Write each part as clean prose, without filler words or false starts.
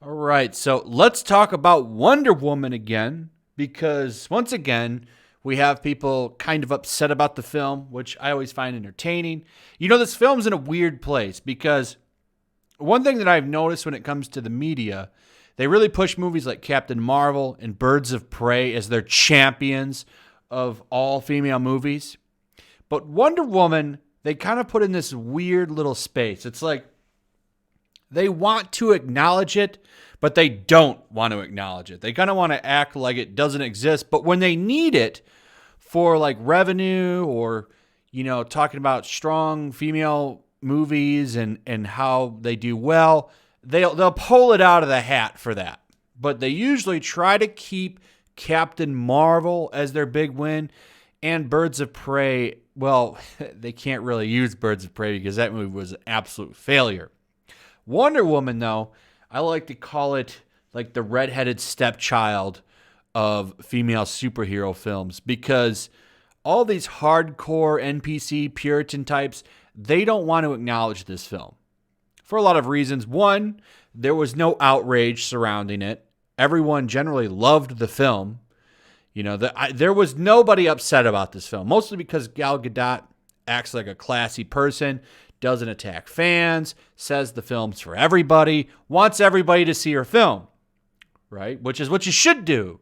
All right, so let's talk about Wonder Woman again, because once again, we have people kind of upset about the film, which I always find entertaining. You know, this film's in a weird place because one thing that I've noticed when it comes to the media, they really push movies like Captain Marvel and Birds of Prey as their champions of all female movies. But Wonder Woman, they kind of put in this weird little space. It's like they want to acknowledge it, but they don't want to acknowledge it. They kind of want to act like it doesn't exist, but when they need it for like revenue or, you know, talking about strong female movies and how they do well, they'll pull it out of the hat for that. But they usually try to keep Captain Marvel as their big win and Birds of Prey. Well, they can't really use Birds of Prey because that movie was an absolute failure. Wonder Woman, though, I like to call it like the redheaded stepchild of female superhero films because all these hardcore NPC Puritan types, they don't want to acknowledge this film for a lot of reasons. One, there was no outrage surrounding it. Everyone generally loved the film. You know, there was nobody upset about this film, mostly because Gal Gadot acts like a classy person, doesn't attack fans, says the film's for everybody, wants everybody to see her film, right? Which is what you should do.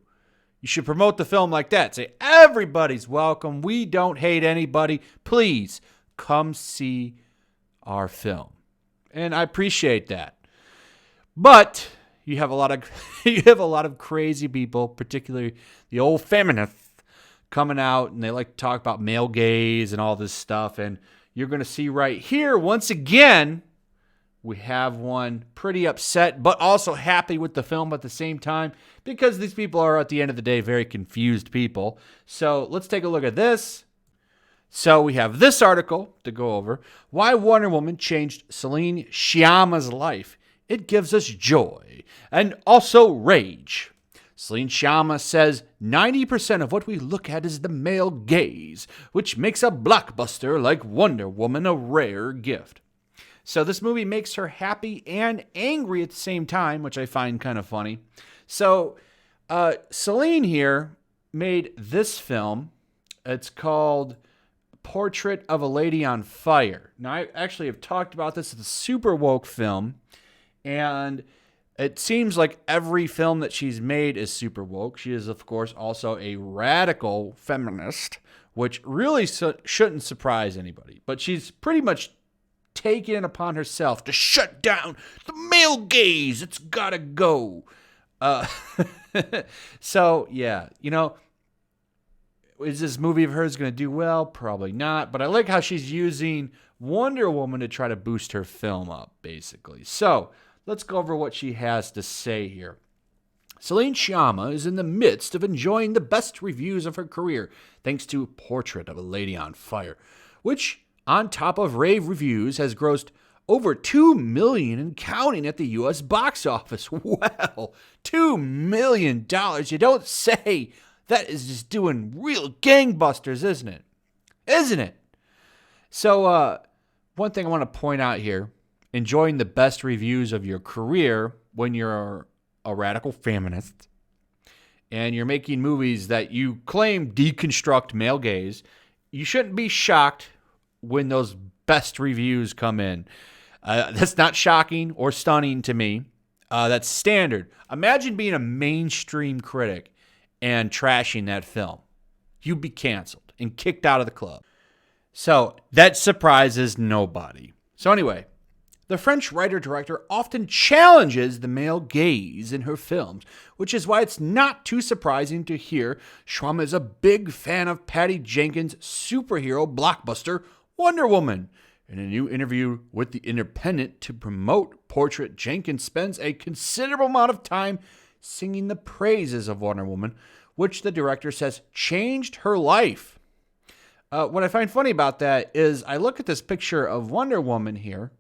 You should promote the film like that. Say, everybody's welcome. We don't hate anybody. Please come see our film. And I appreciate that. But you have a lot of crazy people, particularly the old feminists, coming out and they like to talk about male gaze and all this stuff. And you're going to see right here, once again, we have one pretty upset, but also happy with the film at the same time, because these people are, at the end of the day, very confused people. So let's take a look at this. So we have this article to go over. Why Wonder Woman changed Celine Sciamma's life. It gives us joy and also rage. Celine Sciamma says 90% of what we look at is the male gaze, which makes a blockbuster like Wonder Woman a rare gift. So this movie makes her happy and angry at the same time, which I find kind of funny. So Celine here made this film. It's called Portrait of a Lady on Fire. Now, I actually have talked about this. It's a super woke film, and it seems like every film that she's made is super woke. She is, of course, also a radical feminist, which really shouldn't surprise anybody. But she's pretty much taken it upon herself to shut down the male gaze. It's gotta go. So, yeah, you know, is this movie of hers going to do well? Probably not. But I like how she's using Wonder Woman to try to boost her film up, basically. So let's go over what she has to say here. Celine Sciamma is in the midst of enjoying the best reviews of her career, thanks to Portrait of a Lady on Fire, which, on top of rave reviews, has grossed over $2 million and counting at the U.S. box office. Well, $2 million. You don't say. That is just doing real gangbusters, isn't it? Isn't it? So, one thing I want to point out here, enjoying the best reviews of your career when you're a radical feminist and you're making movies that you claim deconstruct male gaze, you shouldn't be shocked when those best reviews come in. That's not shocking or stunning to me. That's standard. Imagine being a mainstream critic and trashing that film. You'd be canceled and kicked out of the club. So that surprises nobody. So anyway, the French writer-director often challenges the male gaze in her films, which is why it's not too surprising to hear Sciamma is a big fan of Patty Jenkins' superhero blockbuster Wonder Woman. In a new interview with The Independent to promote Portrait, Jenkins spends a considerable amount of time singing the praises of Wonder Woman, which the director says changed her life. What I find funny about that is I look at this picture of Wonder Woman here,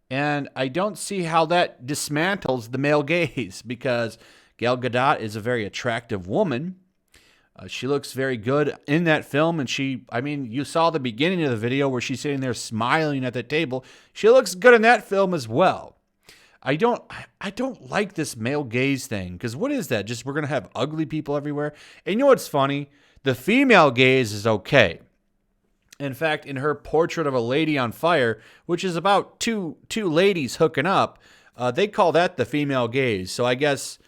and I don't see how that dismantles the male gaze, because Gal Gadot is a very attractive woman. She looks very good in that film, and you saw the beginning of the video where she's sitting there smiling at the table. She looks good in that film as well. I don't like this male gaze thing, because what is that? Just we're going to have ugly people everywhere. And you know what's funny? The female gaze is okay. In fact, in her Portrait of a Lady on Fire, which is about two ladies hooking up, they call that the female gaze. So I guess,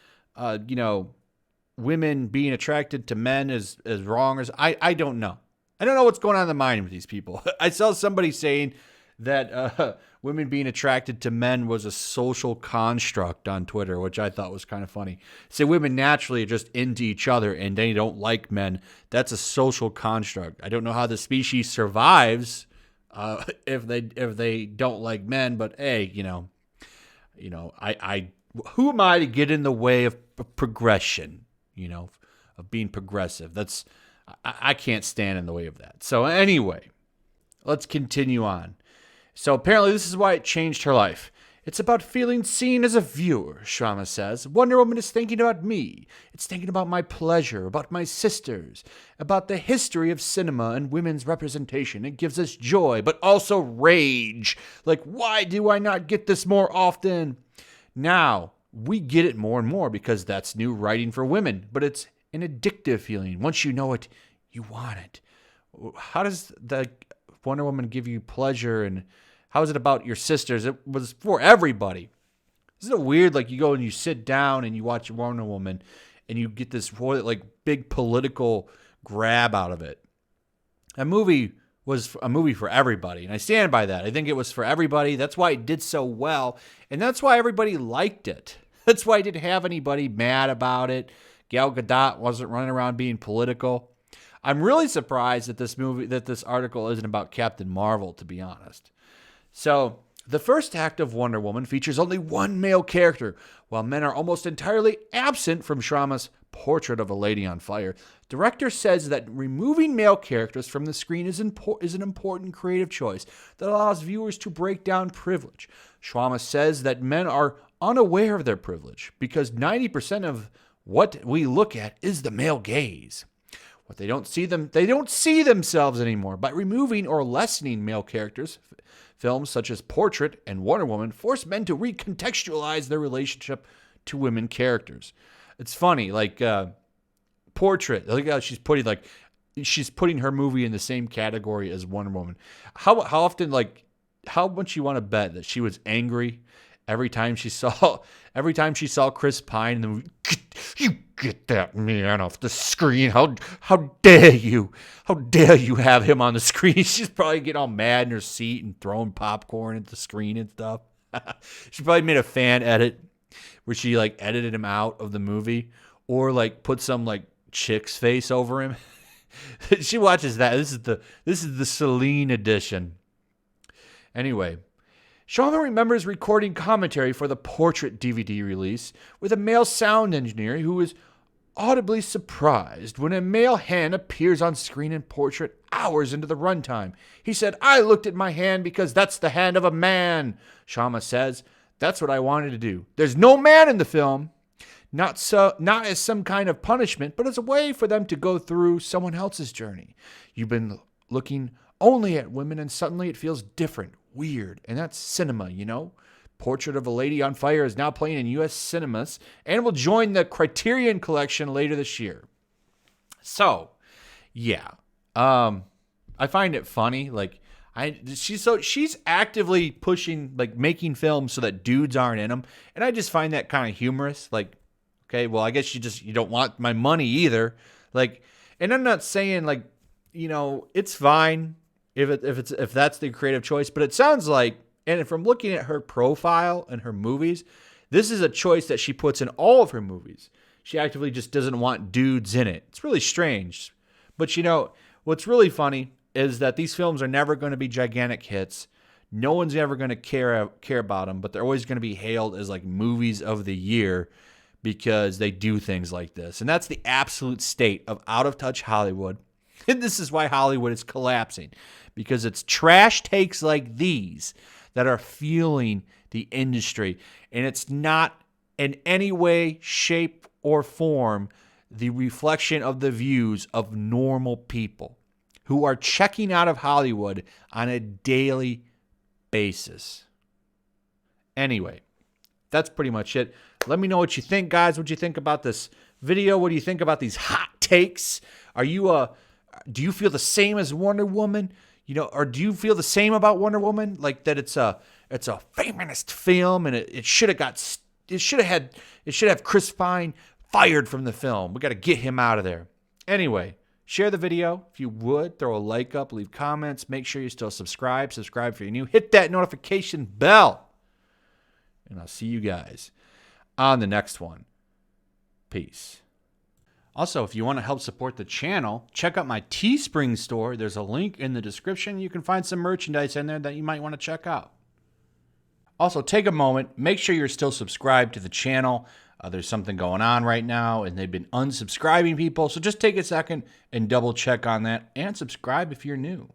women being attracted to men is wrong. I don't know. I don't know what's going on in the mind with these people. I saw somebody saying that women being attracted to men was a social construct on Twitter, which I thought was kind of funny. Say women naturally are just into each other and they don't like men. That's a social construct. I don't know how the species survives if they don't like men, but hey, I who am I to get in the way of progression? Of being progressive. I can't stand in the way of that. So anyway, let's continue on. So apparently this is why it changed her life. It's about feeling seen as a viewer, Sciamma says. Wonder Woman is thinking about me. It's thinking about my pleasure, about my sisters, about the history of cinema and women's representation. It gives us joy, but also rage. Like, why do I not get this more often? Now, we get it more and more because that's new writing for women, but it's an addictive feeling. Once you know it, you want it. How does the Wonder Woman give you pleasure, and how is it about your sisters? It was for everybody. Isn't it weird? Like, you go and you sit down and you watch Wonder Woman and you get this big political grab out of it. A movie was a movie for everybody, and I stand by that. I think it was for everybody. That's why it did so well, and that's why everybody liked it. That's why I didn't have anybody mad about it. Gal Gadot wasn't running around being political. I'm really surprised that this article isn't about Captain Marvel, to be honest. So, the first act of Wonder Woman features only one male character, while men are almost entirely absent from Sciamma's Portrait of a Lady on Fire. Director says that removing male characters from the screen is an important creative choice that allows viewers to break down privilege. Sciamma says that men are unaware of their privilege because 90% of what we look at is the male gaze. What they don't see themselves anymore. By removing or lessening male characters, films such as Portrait and Wonder Woman force men to recontextualize their relationship to women characters. It's funny, like Portrait. Look how she's putting her movie in the same category as Wonder Woman. How much you want to bet that she was angry every time she saw Chris Pine in the movie? You get that man off the screen. How dare you? How dare you have him on the screen? She's probably getting all mad in her seat and throwing popcorn at the screen and stuff. She probably made a fan edit where she edited him out of the movie, or put some chick's face over him. She watches that. This is the Celine edition. Anyway, Sciamma remembers recording commentary for the Portrait DVD release with a male sound engineer who was audibly surprised when a male hand appears on screen in Portrait hours into the runtime. He said, "I looked at my hand because that's the hand of a man." Sciamma says, "That's what I wanted to do. There's no man in the film. Not as some kind of punishment, but as a way for them to go through someone else's journey. You've been looking only at women and suddenly it feels different, weird, and that's cinema, Portrait of a Lady on Fire is now playing in U.S. cinemas and will join the Criterion Collection later this year." So, yeah. I find it funny. She's actively pushing, making films so that dudes aren't in them. And I just find that kind of humorous. Okay, well, I guess you don't want my money either. And I'm not saying it's fine if that's the creative choice, but it sounds like, and from looking at her profile and her movies, this is a choice that she puts in all of her movies. She actively just doesn't want dudes in it. It's really strange. But what's really funny is that these films are never going to be gigantic hits. No one's ever going to care about them, but they're always going to be hailed as movies of the year because they do things like this. And that's the absolute state of out-of-touch Hollywood. And this is why Hollywood is collapsing, because it's trash takes like these that are fueling the industry. And it's not in any way, shape, or form the reflection of the views of normal people who are checking out of Hollywood on a daily basis. Anyway, that's pretty much it. Let me know what you think, guys. What you think about this video? What do you think about these hot takes? Are you do you feel the same as Wonder Woman? You know, or do you feel the same about Wonder Woman? Like that it's a feminist film and it should have Chris Pine fired from the film. We got to get him out of there. Anyway, share the video if you would. Throw a like up, leave comments. Make sure you still subscribe. Subscribe if you're new. Hit that notification bell. And I'll see you guys on the next one. Peace. Also, if you want to help support the channel, check out my Teespring store. There's a link in the description. You can find some merchandise in there that you might want to check out. Also, take a moment. Make sure you're still subscribed to the channel. There's something going on right now, and they've been unsubscribing people. So just take a second and double check on that and subscribe if you're new.